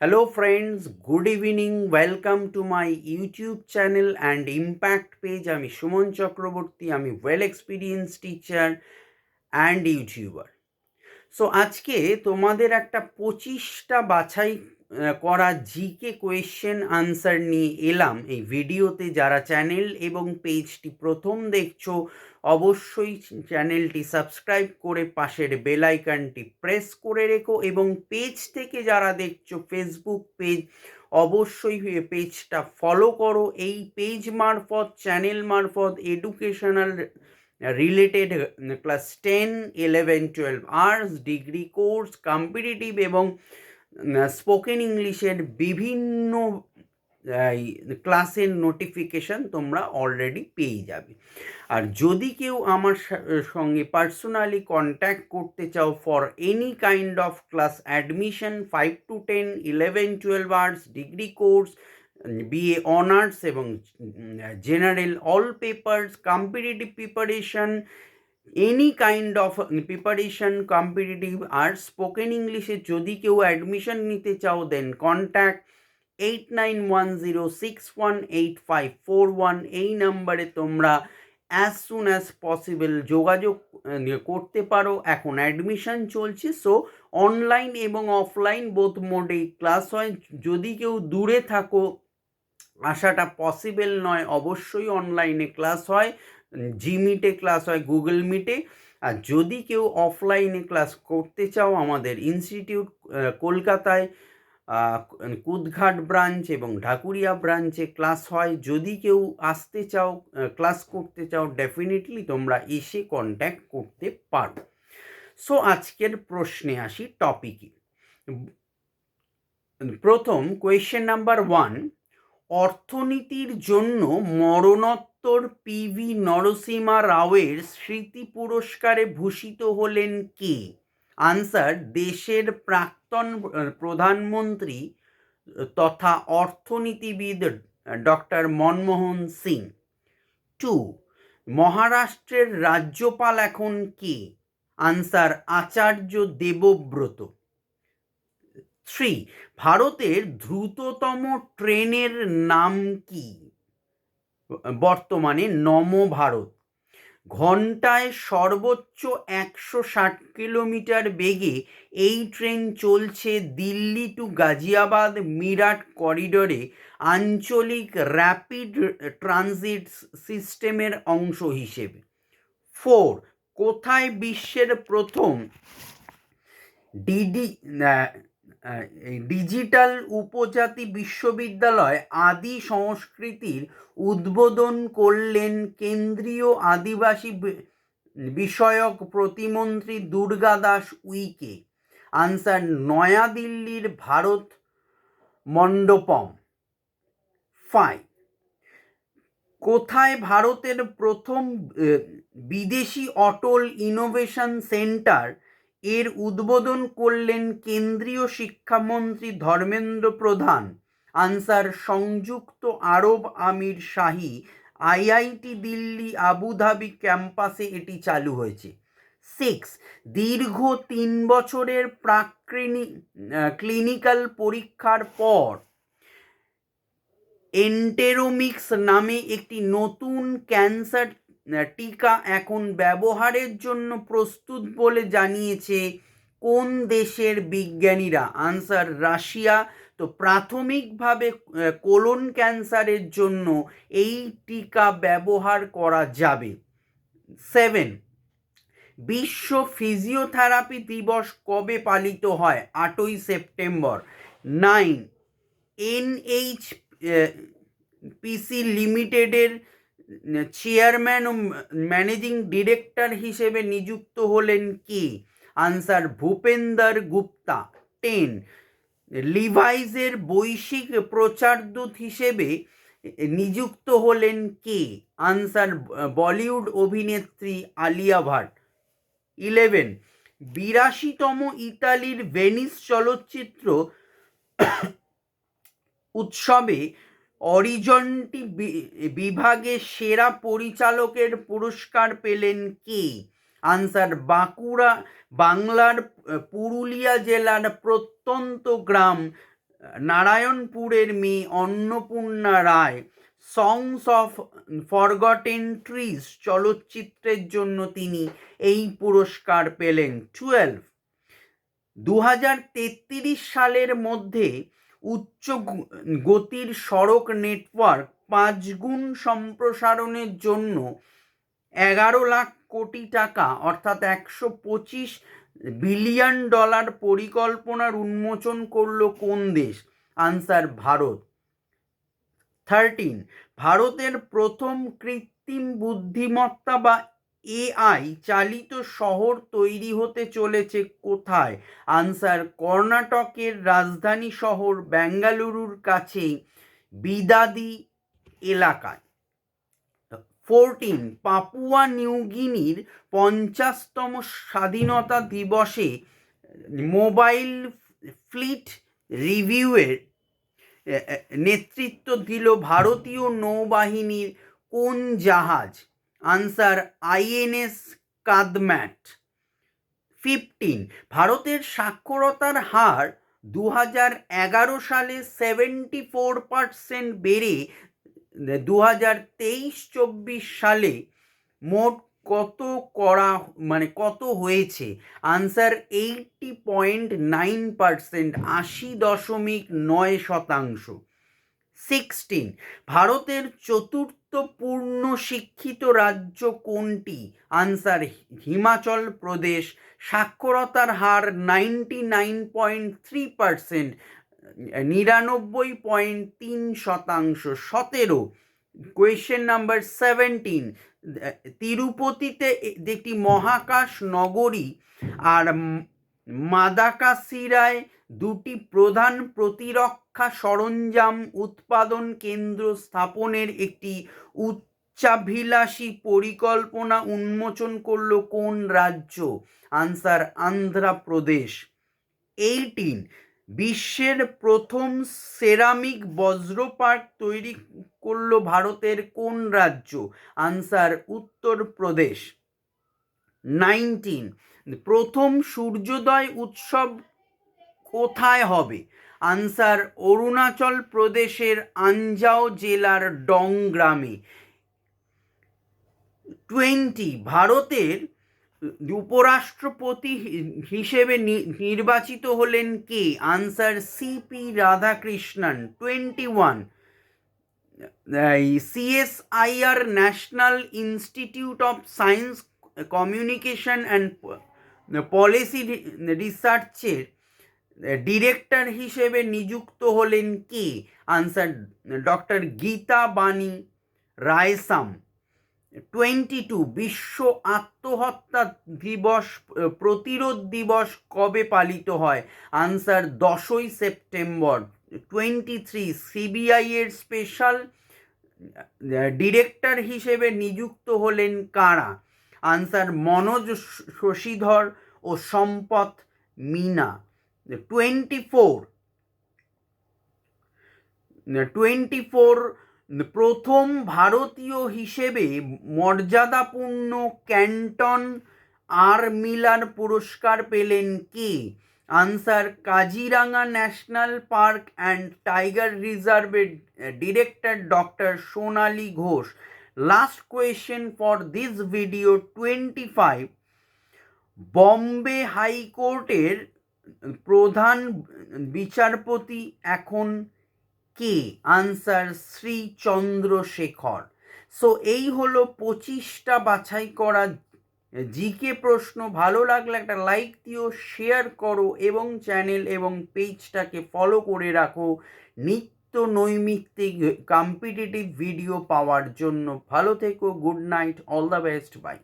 Hello, friends. Good evening. Welcome to my YouTube channel and Impact page. আমি সুমন চক্রবর্তী, আমি well experience teacher and YouTuber. So আজকে তোমাদের একটা 25টা বাছাই করা জিকে কোয়েশ্চেন আনসার নিয়ে এলাম এই ভিডিওতে। যারা চ্যানেল এবং পেজটি প্রথম দেখছো অবশ্যই চ্যানেলটি সাবস্ক্রাইব করে পাশের বেল আইকনটি প্রেস করে রেখো, এবং পেজ থেকে যারা দেখছো ফেসবুক পেজ অবশ্যই পেজটা ফলো করো। এই পেজ মারফত, চ্যানেল মারফত educational related class 10, 11, 12 arts degree course, competitive এবং স্পোকেন ইংলিশের বিভিন্ন ক্লাসের নোটিফিকেশান তোমরা অলরেডি পেয়ে যাবে। আর যদি কেউ আমার সঙ্গে পার্সোনালি কন্ট্যাক্ট করতে চাও for any kind of class admission 5 to 10, 11, 12 arts degree course, BA honours এবং general all papers, competitive preparation, any kind of preparation competitive আর স্পোকেন ইংলিশে যদি কেউ অ্যাডমিশন নিতে চাও, দেন কন্ট্যাক্ট 8910618541। এই নাম্বারে তোমরা অ্যাজ সুন অ্যাজ পসিবল যোগাযোগ করতে পারো। এখন অ্যাডমিশন চলছে, সো অনলাইন এবং অফলাইন বোথ মোডেই ক্লাস হয়। যদি কেউ দূরে থাকো, আসাটা পসিবল নয়, অবশ্যই অনলাইনে ক্লাস হয়, জিমিটে ক্লাস হয়, গুগল মিটে। আর যদি কেউ অফলাইনে ক্লাস করতে চাও, আমাদের ইনস্টিটিউট কলকাতায় কুদঘাট ব্রাঞ্চ এবং ঢাকুরিয়া ব্রাঞ্চে ক্লাস হয়। যদি কেউ আসতে চাও, ক্লাস করতে চাও, ডেফিনেটলি তোমরা এসে কন্ট্যাক্ট করতে পারো। সো আজকের প্রশ্নে আসি, টপিকে। প্রথম কোয়েশ্চেন নাম্বার 1, অর্থনীতির জন্য মরণোত্তর পিভি নরসিমা রাওয়ের স্মৃতি পুরস্কারে ভূষিত হলেন কে? আনসার, দেশের প্রাক্তন প্রধানমন্ত্রী তথা অর্থনীতিবিদ ডক্টর মনমোহন সিং। 2, মহারাষ্ট্রের রাজ্যপাল এখন কে? আনসার, আচার্য দেবব্রত। 3, ভারতের দ্রুততম ট্রেনের নাম কি? বর্তমানে নমভারত। ঘন্টায় সর্বোচ্চ 160 কিলোমিটার বেগে এই ট্রেন চলছে দিল্লি টু গাজিয়াবাদ মিরাট করিডোরে আঞ্চলিক র্যাপিড ট্রানজিট সিস্টেমের অংশ হিসেবে। 4, কোথায় বিশ্বের প্রথম ডিজিটাল উপজাতি বিশ্ববিদ্যালয় আদি সংস্কৃতির উদ্বোধন করলেন কেন্দ্রীয় আদিবাসী বিষয়ক প্রতিমন্ত্রী দুর্গাদাস উইকে? আনসার, নয়াদিল্লির ভারত মণ্ডপম। 5, কোথায় ভারতের প্রথম বিদেশি অটল ইনোভেশন সেন্টার এর উদ্বোধন করলেন কেন্দ্রীয় শিক্ষামন্ত্রী ধর্মেন্দ্র প্রধান? আনসার, সংযুক্ত আরব আমির শাহী IIT দিল্লি আবুধাবি ক্যাম্পাসে এটি চালু হয়েছে। 6, দীর্ঘ 3 বছরের ক্লিনিক্যাল পরীক্ষার পর এন্টেরোমিক্স নামে একটি নতুন ক্যান্সার টিকা এখন ব্যবহারের জন্য প্রস্তুত বলে জানিয়েছে কোন দেশের বিজ্ঞানীরা? Answer, Russia. তো প্রাথমিকভাবে কোলন ক্যান্সারের জন্য এই টিকা ব্যবহার করা যাবে। 7, বিশ্ব ফিজিওথেরাপি দিবস কবে পালিত হয়? 8ই সেপ্টেম্বর। 9, NHPC লিমিটেডের চেয়ারম্যান ও ম্যানেজিং ডিরেক্টর হিসেবে নিযুক্ত হলেন কে? আনসার, ভূপেন্দর গুপ্তা। 10, লিভাইসের বৈশ্বিক প্রচারদূত হিসেবে নিযুক্ত হলেন কে? আনসার, বলিউড অভিনেত্রী আলিয়া ভাট। 11, 82তম ইতালির ভেনিস চলচ্চিত্র উৎসবে অরিজন্টি বিভাগে সেরা পরিচালকের পুরস্কার পেলেন কে? আনসার, বাংলার পুরুলিয়া জেলার প্রত্যন্ত গ্রাম নারায়ণপুরের মেয়ে অন্নপূর্ণা রায় সংস অফ ফরগটেন ট্রিজ চলচ্চিত্রের জন্য তিনি এই পুরস্কার পেলেন। 12 2033 সালের মধ্যে উচ্চ গতির সড়ক নেটওয়ার্ক 5 গুণ সম্প্রসারণের জন্য 11 লাখ কোটি টাকা অর্থাৎ $125 বিলিয়ন পরিকল্পনার উন্মোচন করল কোন দেশ? আনসার ভারত। 13 ভারতের প্রথম কৃত্রিম বুদ্ধিমত্তা বা এআই চালিত শহর তৈরি হতে চলেছে কোথায়? আনসার কর্ণাটকের রাজধানী শহর বেঙ্গালুরুর কাছে বিদাদি এলাকায়। 14 পাপুয়া নিউগিনির 50তম স্বাধীনতা দিবসে মোবাইল ফ্লিট রিভিউয়ের নেতৃত্ব দিল ভারতীয় নৌবাহিনীর কোন জাহাজ? Answer INS কাদম্যাট। 15 ভারতের সাক্ষরতার হার 2011 সালে 74% বেড়ে 2023-24 সালে মোট কত হয়েছে? আনসার 80.9%, 80.9%। 16 ভারতের চতুর্থ পূর্ণ শিক্ষিত রাজ্য কোনটি? আনসার হিমাচল প্রদেশ। সাক্ষরতার হার 99.3%, 99.3%। 17 কোয়েশ্চেন নাম্বার 17 তিরুপতিতে একটি মহাকাশ নগরী আর মাদাকাসিরায় দুটি প্রধান প্রতিরক্ষা সরঞ্জাম উৎপাদন কেন্দ্র স্থাপনের একটি উচ্চাভিলাষী পরিকল্পনা উন্মোচন করল কোন রাজ্য? আনসার অন্ধ্রপ্রদেশ। 18 বিশ্বের প্রথম সেরামিক বজ্র পার্ক তৈরি করল ভারতের কোন রাজ্য? আনসার উত্তরপ্রদেশ। 19 প্রথম সূর্যোদয় উৎসব কোথায় হবে? আনসার অরুণাচল প্রদেশের আনজাও জেলার ডং গ্রামে। 20 ভারতের উপরাষ্ট্রপতি হিসেবে নির্বাচিত হলেন কে? Answer CP Radhakrishnan. 21 CSIR national institute of science communication and policy রিসার্চের ডিরেক্টর হিসেবে নিযুক্ত হলেন কে? আনসার ডক্টর গীতা বাণী রায়সাম। 22 বিশ্ব আত্মহত্যা দিবস প্রতিরোধ দিবস কবে পালিত হয়? আনসার 10ই সেপ্টেম্বর। 23 সিবিআই এর স্পেশাল ডিরেক্টর হিসেবে নিযুক্ত হলেন কারা? আনসার মনোজ শশীধর ও সম্পথ মিনা। 24 প্রথম ভারতীয় হিসেবে মর্যাদাপূর্ণ ক্যান্টন আর মিলার পুরস্কার পেলেন কে? Answer Kaziranga national park and tiger রিজার্ভের director doctor Sonali Ghosh. Last question for this video. 25 Bombay হাইকোর্টের প্রধান বিচারপতি এখন কে? আনসার শ্রী চন্দ্রশেখর। সো এই হলো 25টা বাছাই করা জিকে প্রশ্ন। ভালো লাগলে একটা লাইক দিও, শেয়ার করো এবং চ্যানেল এবং পেজটাকে ফলো করে রাখো নিত্য নৈমিত্তিক কম্পিটিটিভ ভিডিও পাওয়ার জন্য। ভালো থেকো, good night, all the best, by.